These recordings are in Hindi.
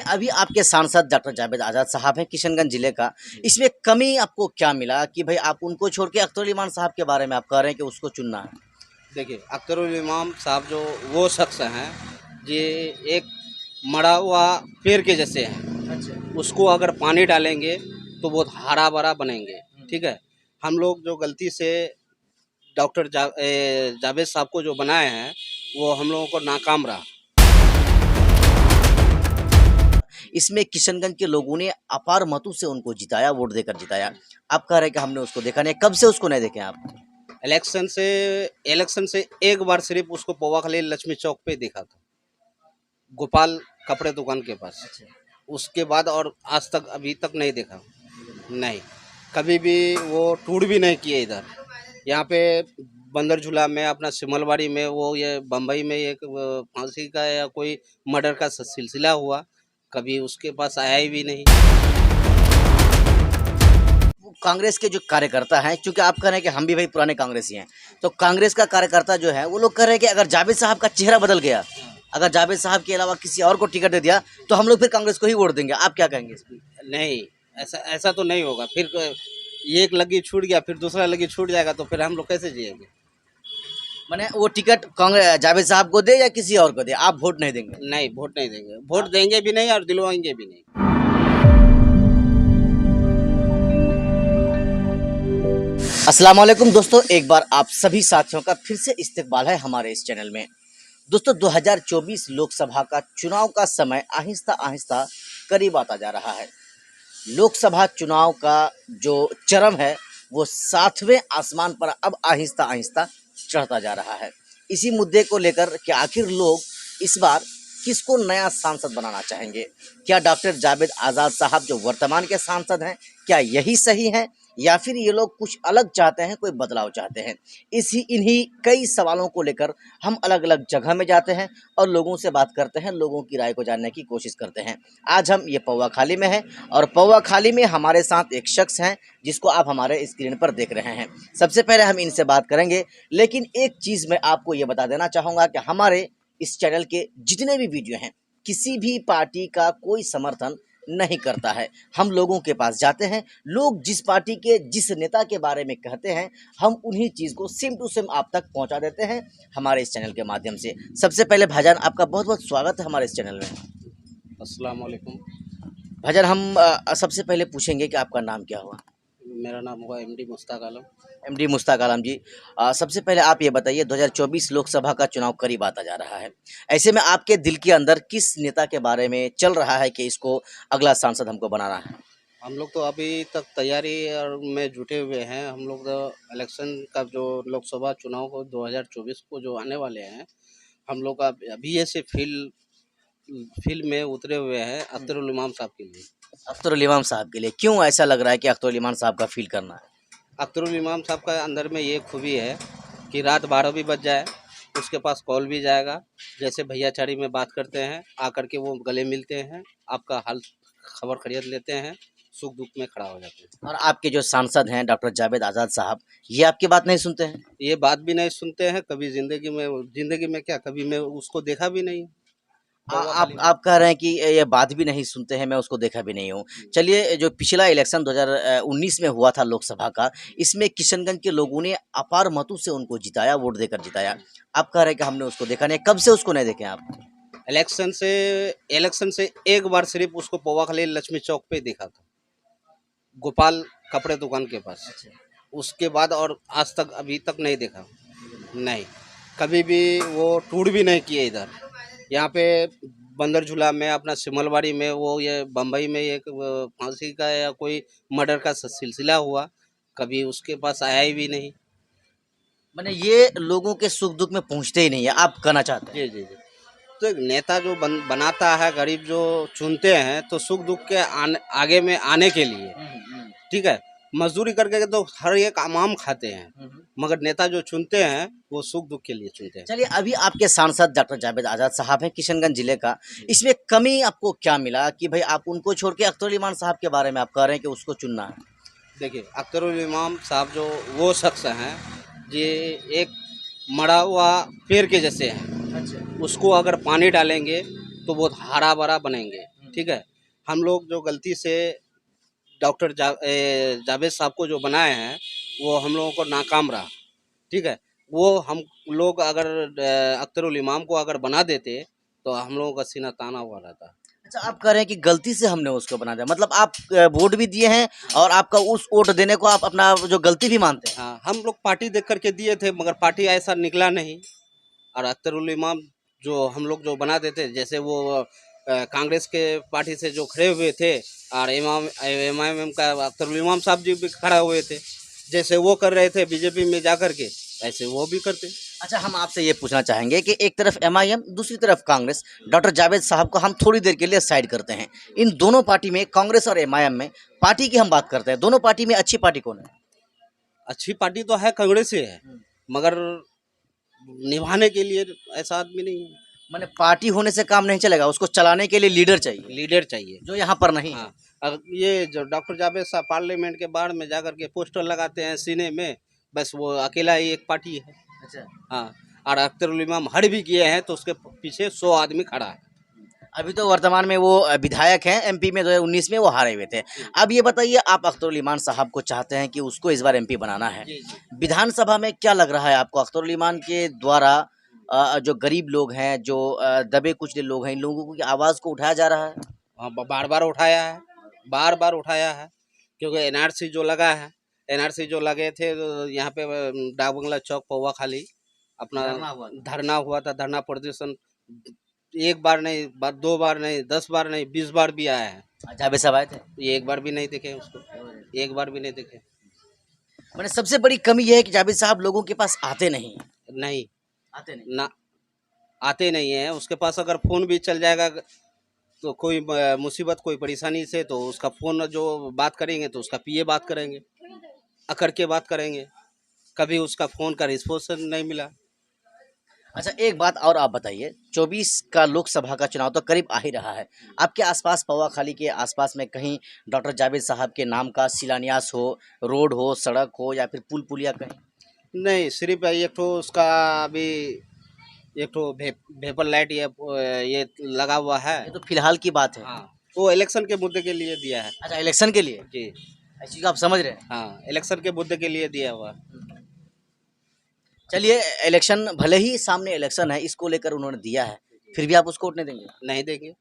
अभी आपके सांसद डॉक्टर जावेद आज़ाद साहब हैं किशनगंज जिले का, इसमें कमी आपको क्या मिला कि भाई आप उनको छोड़ के अख्तर उल इमान साहब के बारे में आप कह रहे हैं कि उसको चुनना है? देखिए, अख्तर उल इमाम साहब जो वो शख्स हैं, ये एक मरा हुआ पेड़ के जैसे हैं। अच्छा। उसको अगर पानी डालेंगे तो बहुत हरा भरा बनेंगे। ठीक है, हम लोग जो गलती से डॉक्टर जावेद साहब को जो बनाए हैं, वो हम लोगों को नाकाम रहा। इसमें किशनगंज के लोगों ने अपार मतों से उनको जिताया, वोट देकर जिताया। आप कह रहे हैं कि हमने उसको देखा नहीं, कब से उसको नहीं देखे आप? इलेक्शन से एक बार सिर्फ उसको पोवा खलील लक्ष्मी चौक पे देखा था, गोपाल कपड़े दुकान के पास। उसके बाद और आज तक अभी तक नहीं देखा। नहीं, कभी भी वो टूर भी नहीं किए इधर। यहाँ पे बंदर झूला में, अपना सिमलवाड़ी में, वो ये बम्बई में एक फांसी का या कोई मर्डर का सिलसिला हुआ, कभी उसके पास आया ही भी नहीं। वो कांग्रेस के जो कार्यकर्ता हैं, क्योंकि आप कह रहे हैं कि हम भी भाई पुराने कांग्रेसी हैं, तो कांग्रेस का कार्यकर्ता जो है वो लोग कह रहे हैं कि अगर जावेद साहब का चेहरा बदल गया, अगर जावेद साहब के अलावा किसी और को टिकट दे दिया तो हम लोग फिर कांग्रेस को ही वोट देंगे। आप क्या कहेंगे इस पर? नहीं, ऐसा तो नहीं होगा। फिर एक लगी छूट गया, फिर दूसरा लगी छूट जाएगा, तो फिर हम लोग कैसे जिएंगे? मैंने वो टिकट कांग्रेस जावेद साहब को दे या किसी और को दे, आप वोट नहीं देंगे? नहीं, वोट नहीं देंगे। वोट देंगे भी नहीं और दिलवाएंगे भी नहीं। अस्सलाम वालेकुम दोस्तों, एक बार आप सभी साथियों का फिर से इस्तकबाल है हमारे इस चैनल में। दोस्तों, 2024 लोकसभा का चुनाव का समय आहिस्ता आहिस्ता करीब आता जा रहा है। लोकसभा चुनाव का जो चरम है वो 7वें आसमान पर अब आहिस्ता आहिस्ता चढ़ता जा रहा है। इसी मुद्दे को लेकर कि आखिर लोग इस बार किसको नया सांसद बनाना चाहेंगे? क्या डॉक्टर जावेद आज़ाद साहब जो वर्तमान के सांसद हैं, क्या यही सही है या फिर ये लोग कुछ अलग चाहते हैं, कोई बदलाव चाहते हैं? इन्हीं कई सवालों को लेकर हम अलग अलग जगह में जाते हैं और लोगों से बात करते हैं, लोगों की राय को जानने की कोशिश करते हैं। आज हम ये पौवा खाली में हैं और पौवा खाली में हमारे साथ एक शख्स हैं जिसको आप हमारे स्क्रीन पर देख रहे हैं। सबसे पहले हम इनसे बात करेंगे, लेकिन एक चीज़ मैं आपको ये बता देना चाहूँगा कि हमारे इस चैनल के जितने भी वीडियो हैं, किसी भी पार्टी का कोई समर्थन नहीं करता है। हम लोगों के पास जाते हैं, लोग जिस पार्टी के जिस नेता के बारे में कहते हैं, हम उन्हीं चीज़ को सेम टू सेम आप तक पहुंचा देते हैं हमारे इस चैनल के माध्यम से। सबसे पहले भाईजान, आपका बहुत बहुत स्वागत है हमारे इस चैनल में। अस्सलाम वालेकुम। भाईजान, हम सबसे पहले पूछेंगे कि आपका नाम क्या हुआ? मेरा नाम हुआ एमडी मुश्ताक आलम। एमडी मुश्ताक आलम जी, सबसे पहले आप ये बताइए, 2024 लोकसभा का चुनाव करीब आता जा रहा है। ऐसे में आपके दिल के अंदर किस नेता के बारे में चल रहा है कि इसको अगला सांसद हमको बनाना है? हम लोग तो अभी तक तैयारी और में जुटे हुए हैं। हम लोग इलेक्शन का जो लोकसभा चुनाव को 2024 को जो आने वाले हैं, हम लोग अभी ऐसे फील्ड में उतरे हुए हैं अख्तर उल इमाम साहब के लिए। अख्तर उल इमाम साहब के लिए क्यों ऐसा लग रहा है कि अख्तर उल इमाम साहब का फील करना है? अख्तर उल इमाम साहब का अंदर में ये खूबी है कि रात 12 भी बज जाए, उसके पास कॉल भी जाएगा। जैसे भैयाचारी में बात करते हैं, आकर के वो गले मिलते हैं, आपका हाल खबर खरीद लेते हैं, सुख दुख में खड़ा हो जाते हैं। और आपके जो सांसद हैं डॉक्टर जावेद आज़ाद साहब, ये आपकी बात नहीं सुनते हैं? ये बात भी नहीं सुनते हैं। कभी ज़िंदगी में क्या, कभी मैं उसको देखा भी नहीं। आप कह रहे हैं कि ये बात भी नहीं सुनते हैं, मैं उसको देखा भी नहीं हूँ। चलिए, जो पिछला इलेक्शन 2019 में हुआ था लोकसभा का, इसमें किशनगंज के लोगों ने अपार मतों से उनको जिताया, वोट देकर जिताया। आप कह रहे हैं कि हमने उसको देखा नहीं, कब से उसको नहीं देखे आप? इलेक्शन से एक बार सिर्फ उसको पोवा खलील लक्ष्मी चौक पे देखा था, गोपाल कपड़े दुकान के पास। उसके बाद और आज तक अभी तक नहीं देखा। नहीं, कभी भी वो टूर भी नहीं किए इधर। यहाँ पे बंदर झूला में, अपना सिमलवाड़ी में, वो ये बम्बई में एक फांसी का या कोई मर्डर का सिलसिला हुआ, कभी उसके पास आया ही भी नहीं। मैंने ये लोगों के सुख दुख में पहुँचते ही नहीं है, आप कहना चाहते हैं? जी जी जी। तो एक नेता जो बनाता है, गरीब जो चुनते हैं, तो सुख दुख के आगे में आने के लिए, ठीक है, मजदूरी करके तो हर एक आम खाते हैं, मगर नेता जो चुनते हैं वो सुख दुख के लिए चुनते हैं। चलिए, अभी आपके सांसद डॉक्टर जावेद आज़ाद साहब हैं किशनगंज जिले का, इसमें कमी आपको क्या मिला कि भाई आप उनको छोड़ के अख्तर उल इमान साहब के बारे में आप कह रहे हैं कि उसको चुनना है? देखिए, अख्तर उल इमाम साहब जो वो शख्स हैं, ये एक मरा हुआ पेड़ के जैसे हैं। अच्छा। उसको अगर पानी डालेंगे तो बहुत हरा भरा बनेंगे। ठीक है। हम लोग जो गलती से डॉक्टर जावेद साहब को जो बनाए हैं वो हम लोगों को नाकाम रहा, ठीक है। वो हम लोग अगर अख्तरुल इमाम को अगर बना देते तो हम लोगों का सीना ताना हुआ रहता। अच्छा, आप कह रहे हैं कि गलती से हमने उसको बना दिया, मतलब आप वोट भी दिए हैं और आपका उस वोट देने को आप अपना जो गलती भी मानते हैं। हाँ, हम लोग पार्टी देख करके दिए थे मगर पार्टी ऐसा निकला नहीं। और अख्तरुल इमाम जो हम लोग जो बना देते, जैसे वो कांग्रेस के पार्टी से जो खड़े हुए थे और इमाम का अख्तरुल इमाम साहब जी भी खड़ा हुए थे, जैसे वो कर रहे थे बीजेपी में जा करके ऐसे वो भी करते। अच्छा, हम आपसे ये पूछना चाहेंगे कि एक तरफ एमआईएम, दूसरी तरफ कांग्रेस, डॉक्टर जावेद साहब को हम थोड़ी देर के लिए साइड करते हैं। इन दोनों पार्टी में, कांग्रेस और एमआईएम में, पार्टी की हम बात करते हैं, दोनों पार्टी में अच्छी पार्टी कौन है? अच्छी पार्टी तो है, कांग्रेस ही है, मगर निभाने के लिए ऐसा आदमी नहीं है। माने पार्टी होने से काम नहीं चलेगा, उसको चलाने के लिए लीडर चाहिए, लीडर चाहिए। जो यहाँ पर नहीं है। हाँ, अगर ये जो डॉक्टर जावेद साहब पार्लियामेंट के बाहर में जाकर के पोस्टर लगाते हैं सीने में, बस वो अकेला ही एक पार्टी है। अच्छा, हाँ, और अख्तरुल इमाम हट भी किए हैं तो उसके पीछे 100 आदमी खड़ा है। अभी तो वर्तमान में वो विधायक हैं, एमपी में 2019 में वो हारे हुए थे। अब ये बताइए, आप अख्तरुल इमान साहब को चाहते हैं कि उसको इस बार एमपी बनाना है, विधानसभा में क्या लग रहा है आपको, अख्तरुल इमान के द्वारा जो गरीब लोग हैं, जो दबे कुचले लोग हैं, इन लोगों की आवाज़ को उठाया जा रहा है? हाँ, बार बार उठाया है, बार बार उठाया है, क्योंकि एनआरसी जो लगा है, एनआरसी जो लगे थे तो यहाँ पे डाक बंगला चौक पौवा खाली अपना धरना हुआ था। धरना प्रदर्शन एक बार नहीं, दो बार नहीं, 10 बार नहीं, 20 बार भी आया है। जावेद साहब आए थे? ये एक बार भी नहीं देखे उसको, एक बार भी नहीं देखे। मैंने सबसे बड़ी कमी यह है कि जावेद साहब लोगों के पास आते नहीं हैं। नहीं, आते नहीं। ना, आते नहीं है। उसके पास अगर फोन भी चल जाएगा तो कोई मुसीबत कोई परेशानी से तो उसका फोन जो बात करेंगे तो उसका पीए बात करेंगे, अकर के बात करेंगे। कभी उसका फोन का रिस्पॉन्स नहीं मिला। अच्छा, एक बात और आप बताइए, 24 का लोकसभा का चुनाव तो करीब आ ही रहा है। आपके आसपास, पौवा खाली के आसपास में कहीं डॉक्टर जावेद साहब के नाम का शिलान्यास हो, रोड हो, सड़क हो या फिर पुल पुलिया कहीं? नहीं, सिर्फ एक तो उसका अभी एक तो भेपर लाइट ये लगा हुआ है। ये तो फिलहाल की बात है। हाँ, वो इलेक्शन के मुद्दे के लिए दिया है। अच्छा, इलेक्शन के लिए? जी, इस चीज़ को आप समझ रहे हैं? हाँ, इलेक्शन के मुद्दे के लिए दिया हुआ। चलिए, इलेक्शन भले ही सामने इलेक्शन है, इसको लेकर उन्होंने दिया है, फिर भी आप उसको वोट नहीं देंगे? नहीं देंगे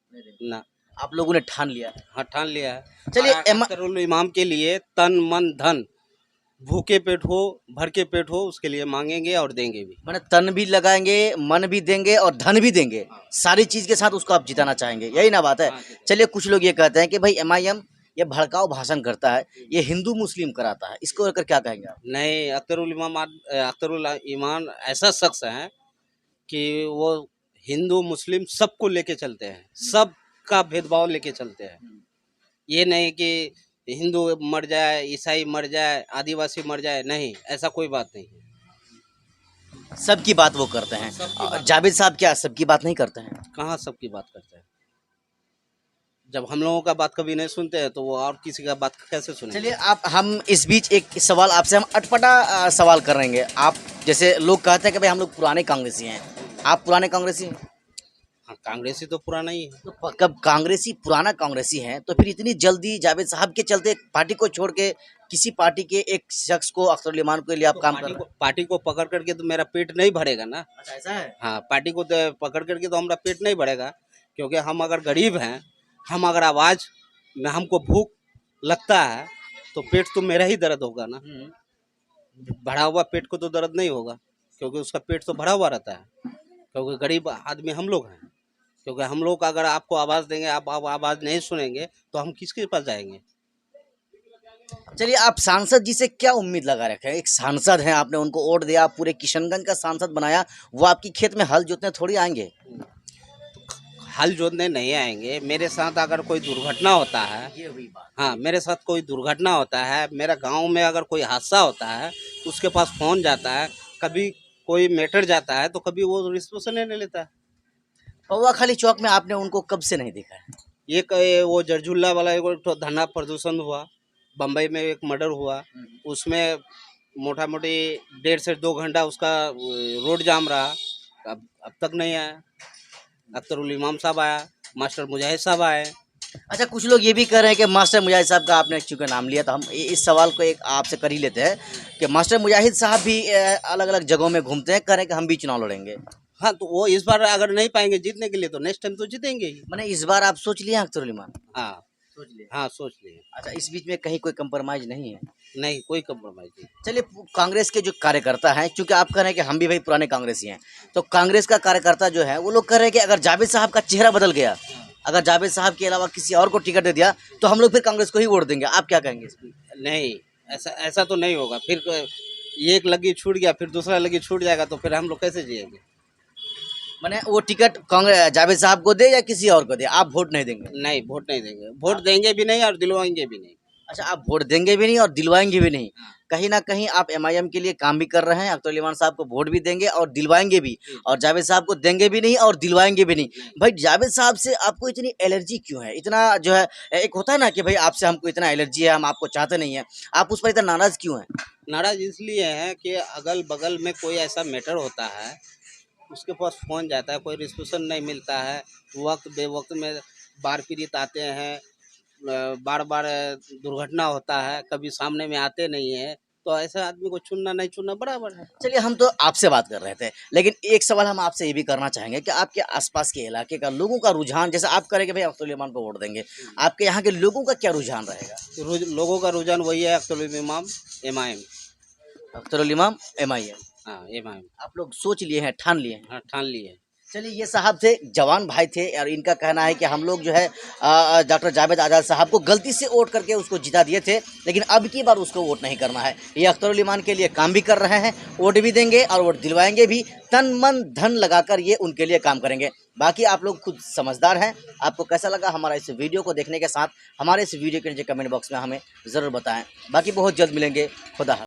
ना। आप लोगों ने ठान लिया है। हाँ, ठान लिया है। चलिए, अख्तरुल इमाम के लिए तन मन धन, भूखे पेट हो भर के पेट हो, उसके लिए मांगेंगे और देंगे भी। मैंने तन भी लगाएंगे, मन भी देंगे और धन भी देंगे, सारी चीज़ के साथ उसको आप जिताना चाहेंगे, यही ना बात है? चलिए, कुछ लोग ये कहते हैं कि भाई एमआईएम ये भड़काऊ भाषण करता है, ये हिंदू मुस्लिम कराता है, इसको लेकर क्या कहेंगे आप? नहीं, अख्तरुल इमाम ऐसा शख्स है कि वो हिंदू मुस्लिम सबको लेके चलते हैं, सबका भेदभाव लेके चलते हैं। ये नहीं कि हिंदू मर जाए, ईसाई मर जाए, आदिवासी मर जाए, नहीं, ऐसा कोई बात नहीं है। सबकी बात वो करते हैं। और जावेद साहब क्या सबकी बात नहीं करते हैं? कहाँ सबकी बात करते हैं? जब हम लोगों का बात कभी नहीं सुनते हैं तो वो और किसी का बात कैसे सुनेंगे? चलिए, हम इस बीच एक सवाल आपसे, हम अटपटा सवाल करेंगे। आप, जैसे लोग कहते हैं कि भाई हम लोग पुराने कांग्रेसी हैं, आप पुराने कांग्रेसी हैं? हाँ, कांग्रेसी तो पुराना ही है। तो कब कांग्रेसी पुराना कांग्रेसी हैं तो फिर इतनी जल्दी जावेद साहब के चलते पार्टी को छोड़ के किसी पार्टी के एक शख्स को, अख्तरुल इमान के लिए आप काम कर रहे हैं? पार्टी को पकड़ करके तो मेरा पेट नहीं भरेगा ना। अच्छा, ऐसा है? हाँ, पार्टी को तो पकड़ करके तो हमारा पेट नहीं भरेगा, क्योंकि हम अगर गरीब हैं, हम अगर आवाज़ में हमको भूख लगता है तो पेट तो मेरा ही दर्द होगा ना। भरा हुआ पेट को तो दर्द नहीं होगा, क्योंकि उसका पेट तो भरा हुआ रहता है, क्योंकि गरीब आदमी हम लोग हैं। क्योंकि हम लोग अगर आपको आवाज़ देंगे, आप आवाज़ नहीं सुनेंगे तो हम किसके पास जाएंगे? चलिए, आप सांसद जी से क्या उम्मीद लगा रखे हैं? एक सांसद हैं, आपने उनको वोट दिया, पूरे किशनगंज का सांसद बनाया, वो आपकी खेत में हल जोतने थोड़ी आएंगे। हल जोतने नहीं आएंगे। मेरे साथ अगर कोई दुर्घटना होता है, ये हुई बात। हाँ, मेरे साथ कोई दुर्घटना होता है, मेरा गांव में अगर कोई हादसा होता है, उसके पास फ़ोन जाता है, कभी कोई मैटर जाता है तो कभी वो रिस्पॉन्स नहीं लेता है। पौवा खाली चौक में आपने उनको कब से नहीं देखा है? वो जरजुल्ला वाला एक तो धरना प्रदर्शन हुआ, बम्बई में एक मर्डर हुआ, उसमें मोटा मोटी 1.5 से 2 घंटा उसका रोड जाम रहा। अब तक नहीं आया। अख्तरुल इमाम साहब आया, मास्टर मुजाहिद साहब आए, अच्छा, कुछ लोग ये भी कह रहे हैं कि मास्टर मुजाहिद साहब का आपने चूंकि नाम लिया, तो हम इस सवाल को एक आपसे कर ही लेते हैं कि मास्टर मुजाहिद साहब भी अलग अलग जगहों में घूमते हैं, कह रहे हैं कि हम भी चुनाव लड़ेंगे। हाँ, तो वो इस बार अगर नहीं पाएंगे जीतने के लिए तो नेक्स्ट टाइम तो जीतेंगे ही। मैंने इस बार आप सोच लिया अख्तरुल इमान? हाँ सोच लिया। हाँ, सोच लिए। अच्छा, इस बीच में कहीं कोई कंप्रोमाइज नहीं है? नहीं, कोई कम्प्रोमाइज नहीं। चलिए, कांग्रेस के जो कार्यकर्ता हैं, चूंकि आप कह रहे हैं कि हम भी भाई पुराने कांग्रेसी हैं, तो कांग्रेस का कार्यकर्ता जो है वो लोग कह रहे हैं कि अगर जावेद साहब का चेहरा बदल गया, अगर जावेद साहब के अलावा किसी और को टिकट दे दिया, तो हम लोग फिर कांग्रेस को ही वोट देंगे। आप क्या कहेंगे इस पर? नहीं, ऐसा ऐसा तो नहीं होगा। फिर एक लगी छूट गया, फिर दूसरा लगी छूट जाएगा, तो फिर हम लोग कैसे जिएंगे? मैंने वो टिकट कांग्रेस जावेद साहब को दे या किसी और को दे, आप वोट नहीं देंगे? नहीं, वोट नहीं देंगे। वोट देंगे भी नहीं और दिलवाएंगे भी नहीं। अच्छा, आप वोट देंगे भी नहीं और दिलवाएंगे भी नहीं। कहीं ना कहीं आप एमआईएम के लिए काम भी कर रहे हैं। अख्तरुल इमान साहब को वोट भी देंगे और दिलवाएंगे भी, और जावेद साहब को देंगे भी नहीं और दिलवाएंगे भी नहीं। भाई, जावेद साहब से आपको इतनी एलर्जी क्यों है? इतना जो है, एक होता है ना कि भाई आपसे हमको इतना एलर्जी है, हम आपको चाहते नहीं है, आप उस पर इतना नाराज क्यों हैं? नाराज इसलिए है कि अगल बगल में कोई ऐसा मैटर होता है, उसके पास फ़ोन जाता है, कोई रिस्पॉन्स नहीं मिलता है, वक्त बेवक्त में बार पीड़ित आते हैं, बार बार दुर्घटना होता है, कभी सामने में आते नहीं है, तो ऐसे आदमी को चुनना नहीं चुनना बराबर है। चलिए, हम तो आपसे बात कर रहे थे, लेकिन एक सवाल हम आपसे ये भी करना चाहेंगे कि आपके आसपास के इलाके का लोगों का रुझान, जैसे आप करेंगे भाई अख्तरुल इमान को वोट देंगे, आपके यहाँ के लोगों का क्या रुझान रहेगा? लोगों का रुझान वही है, अख्तरुल इमाम एमआईएम। अख्तरुल इमाम एमआईएम। हाँ, एमआईएम। आप लोग सोच लिए हैं, ठान लिए हैं? हाँ, ठान लिए। चलिए, ये साहब थे, जवान भाई थे, और इनका कहना है कि हम लोग जो है डॉक्टर जावेद आज़ाद साहब को गलती से वोट करके उसको जिता दिए थे, लेकिन अब की बार उसको वोट नहीं करना है। ये अख्तरुल इमान के लिए काम भी कर रहे हैं, वोट भी देंगे और वोट दिलवाएंगे भी, तन मन धन लगाकर ये उनके लिए काम करेंगे। बाकी आप लोग खुद समझदार हैं। आपको कैसा लगा हमारा इस वीडियो को देखने के साथ, हमारे इस वीडियो के नीचे कमेंट बॉक्स में हमें ज़रूर बताएं। बाकी बहुत जल्द मिलेंगे। खुदा हाफ़िज़।